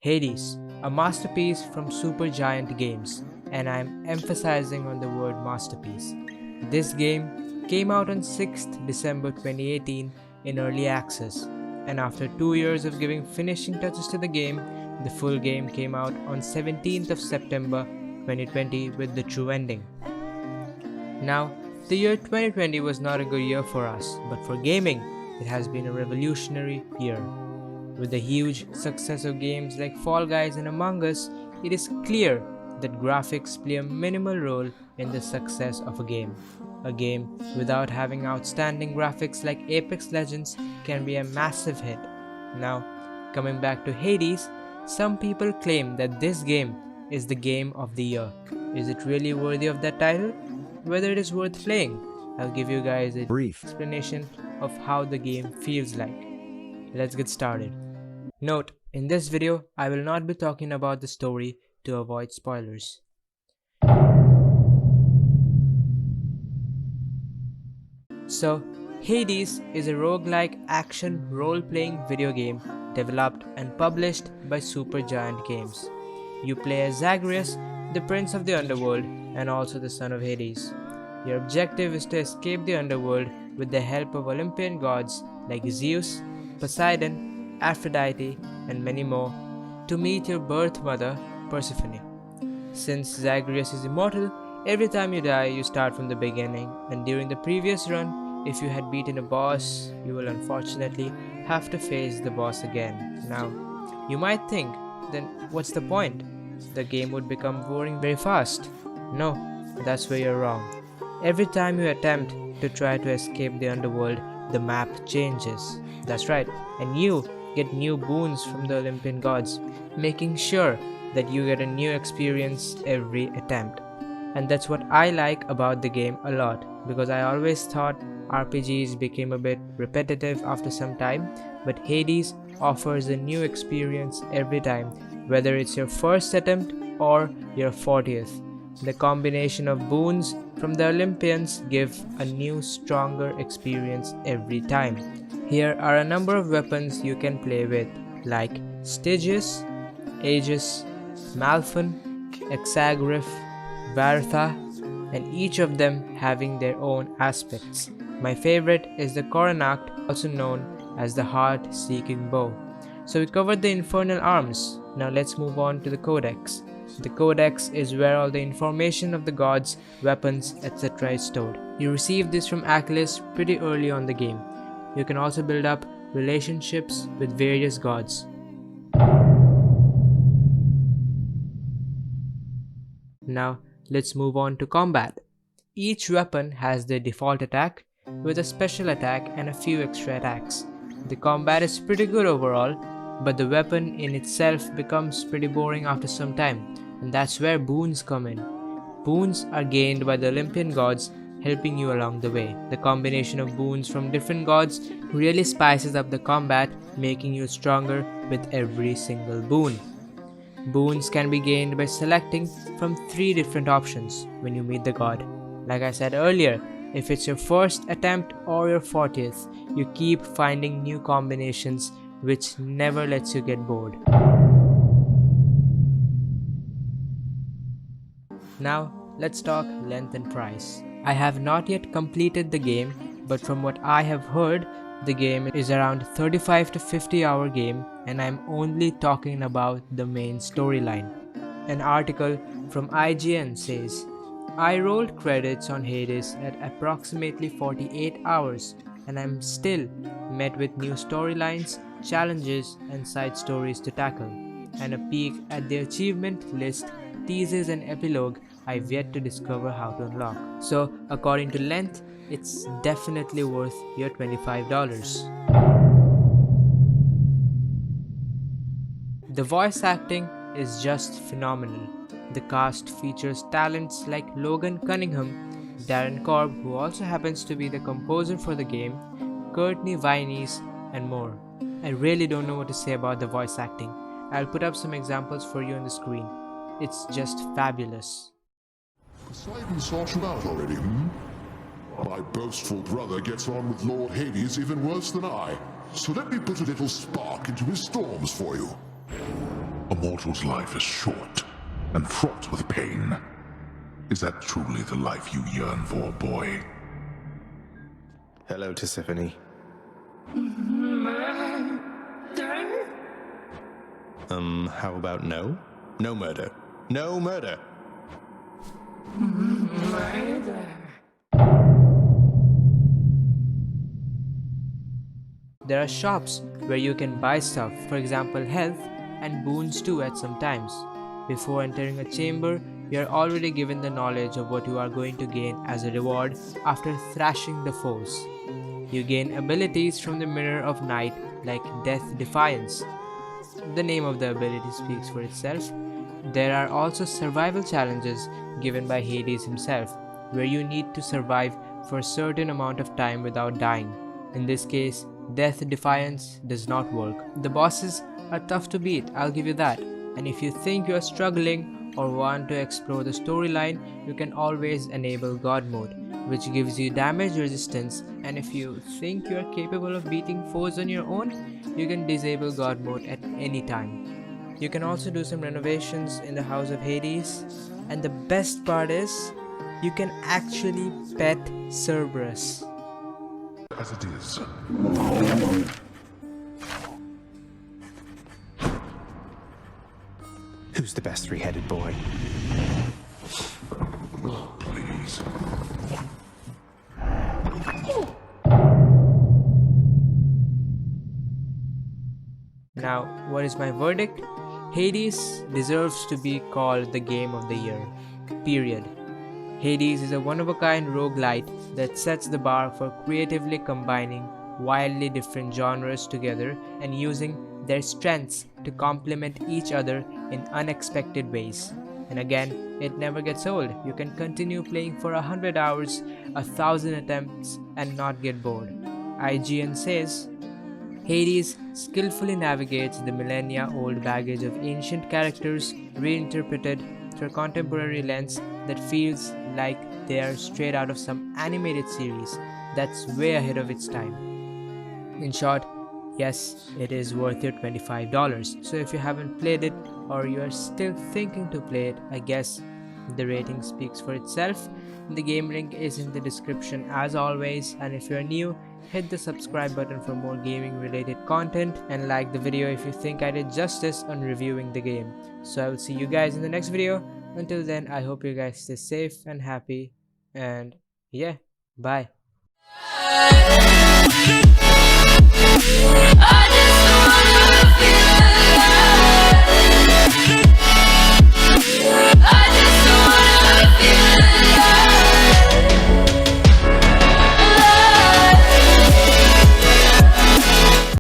Hades, a masterpiece from Supergiant Games, and I'm emphasizing on the word masterpiece. This game came out on 6th December 2018 in early access, and after 2 years of giving finishing touches to the game, the full game came out on 17th of September 2020 with the true ending. Now, the year 2020 was not a good year for us, but for gaming, it has been a revolutionary year. With the huge success of games like Fall Guys and Among Us, it is clear that graphics play a minimal role in the success of a game. A game without having outstanding graphics like Apex Legends can be a massive hit. Now, coming back to Hades, some people claim that this game is the game of the year. Is it really worthy of that title? Whether it is worth playing, I'll give you guys a brief explanation of how the game feels like. Let's get started. Note, in this video, I will not be talking about the story to avoid spoilers. So, Hades is a roguelike action role-playing video game developed and published by Supergiant Games. You play as Zagreus, the prince of the underworld and also the son of Hades. Your objective is to escape the underworld with the help of Olympian gods like Zeus, Poseidon, Aphrodite, and many more to meet your birth mother, Persephone. Since Zagreus is immortal, every time you die, you start from the beginning, and during the previous run, if you had beaten a boss, you will unfortunately have to face the boss again. Now, you might think, then what's the point? The game would become boring very fast. No, that's where you're wrong. Every time you attempt to try to escape the underworld, the map changes. That's right, and you get new boons from the Olympian gods, making sure that you get a new experience every attempt. And that's what I like about the game a lot, because I always thought RPGs became a bit repetitive after some time, but Hades offers a new experience every time, whether it's your first attempt or your 40th. The combination of boons from the Olympians give a new, stronger experience every time. Here are a number of weapons you can play with, like Stygius, Aegis, Malphon, Exagriff, Varatha, and each of them having their own aspects. My favorite is the Coronact, also known as the Heart-Seeking Bow. So we covered the Infernal Arms. Now let's move on to the Codex. The Codex is where all the information of the gods, weapons, etc. is stored. You receive this from Achilles pretty early on the game. You can also build up relationships with various gods. Now let's move on to combat. Each weapon has their default attack, with a special attack and a few extra attacks. The combat is pretty good overall, but the weapon in itself becomes pretty boring after some time, and that's where boons come in. Boons are gained by the Olympian gods, helping you along the way. The combination of boons from different gods really spices up the combat, making you stronger with every single boon. Boons can be gained by selecting from 3 different options when you meet the god. Like I said earlier, if it's your first attempt or your 40th, you keep finding new combinations which never lets you get bored. Now, let's talk length and price. I have not yet completed the game, but from what I have heard, the game is around 35 to 50 hour game, and I'm only talking about the main storyline. An article from IGN says, I rolled credits on Hades at approximately 48 hours, and I'm still met with new storylines, challenges, and side stories to tackle. And a peek at the achievement list teases an epilogue I've yet to discover how to unlock. So, according to length, it's definitely worth your $25. The voice acting is just phenomenal. The cast features talents like Logan Cunningham, Darren Korb, who also happens to be the composer for the game, Courtney Vines, and more. I really don't know what to say about the voice acting. I'll put up some examples for you on the screen. It's just fabulous. Poseidon sought you out already, My boastful brother gets on with Lord Hades even worse than I. So let me put a little spark into his storms for you. A mortal's life is short and fraught with pain. Is that truly the life you yearn for, boy? Hello, Tisiphone. How about no? No murder. No murder! There are shops where you can buy stuff, for example health and boons too at some times. Before entering a chamber, you are already given the knowledge of what you are going to gain as a reward after thrashing the foes. You gain abilities from the Mirror of Night like Death Defiance. The name of the ability speaks for itself. There are also survival challenges given by Hades himself, where you need to survive for a certain amount of time without dying. In this case, Death Defiance does not work. The bosses are tough to beat, I'll give you that. And if you think you are struggling or want to explore the storyline, you can always enable God mode, which gives you damage resistance, and if you think you are capable of beating foes on your own, you can disable God mode at any time. You can also do some renovations in the House of Hades, and the best part is, you can actually pet Cerberus. As it is. Who's the best three-headed boy? Please. Now, what is my verdict? Hades deserves to be called the game of the year. Period. Hades is a one-of-a-kind roguelite that sets the bar for creatively combining wildly different genres together and using their strengths to complement each other in unexpected ways. And again, it never gets old. You can continue playing for 100 hours, 1,000 attempts and not get bored. IGN says, Hades skillfully navigates the millennia-old baggage of ancient characters reinterpreted through a contemporary lens that feels like they are straight out of some animated series that's way ahead of its time. In short, yes, it is worth your $25. So if you haven't played it or you are still thinking to play it, I guess the rating speaks for itself. The game link is in the description as always, and if you're new, hit the subscribe button for more gaming related content and like the video if you think I did justice on reviewing the game. So I will see you guys in the next video. Until then, I hope you guys stay safe and happy, and yeah, bye.